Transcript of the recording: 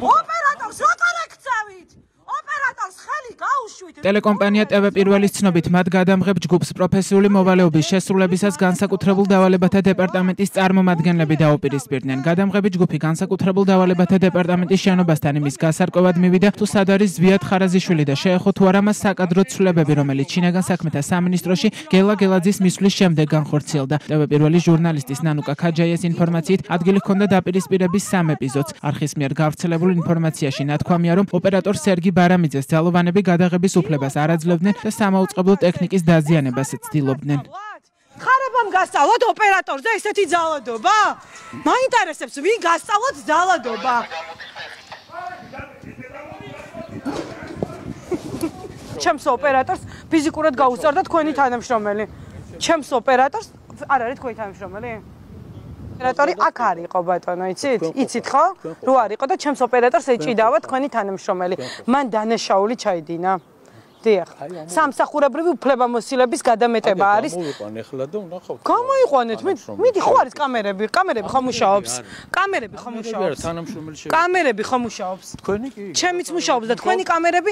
ოპერატორს როგორ ეკცევით? ოპერატორს ხელი გაუშვით. ტელეკომპანია TV პირველის ცნობით მათ გადამღებ ჯგუფს პროფესიული მოვალეობის შესრულებისას განსაკუთრებულ დავალებათა დეპარტამენტის წარმომადგენლები დაუპირისპირდნენ. გადამღები ჯგუფი განსაკუთრებულ დავალებათა დეპარტამენტის შენობასთან იმის გასარკვევად მივიდა, თუ სად არის ზვიად ხარაზიშვილი და შეეხო თუ არა მას საკადრო ცვლილებები, რომელიც შინაგან საქმეთა სამინისტროში გელა გელაძის მისვლის შემდეგ განხორციელდა. TV პირველის ჟურნალისტის ნანუკა ქაჯაიას ინფორმაციით, ადგილი ჰქონდა დაპირისპირების 3 ეპიზოდს. არხის მიერ გავრცელებულ ინფორმაციაში ნათქვამია, რომ ოპერატორ სერგი ბარამიძეს ძალოვანები გადაღების უფლებას არ აძლევდნენ და სამაუწყებლო ტექნიკის დაზიანებას ცდილობდნენ. ხარებამ გასწავლოთ ოპერატორზე ესეთი ძალადობა? მაინტერესებს ვინ გასწავლოთ ძალადობა? ჩემს ოპერატორს ფიზიკურად გაუსწორდა თქვენი თანამშრომელი. ჩემს ოპერატორს არ არის თქვენი თანამშრომელი? ოპერატორი აქ არ იყო ბატონო, იცით? იცით ხო? რო არ იყო და ჩემს ოპერატორს ეჭიდავა თქვენი თანამშრომელი. მან დანაშაული ჩაიდინა. დიახ. სამსახურებრივი უფლებამოსილების გადამეტება არის. მოვიყვან ახლა და ვნახავთ. გამოიყვანეთ, მიდი ხო არის კამერები, კამერები ხო მუშაობს? კამერები ხო მუშაობს? თანამშრომელი კამერები ხო მუშაობს? თქვენი კი? ჩემიც მუშაობს და თქვენი კამერები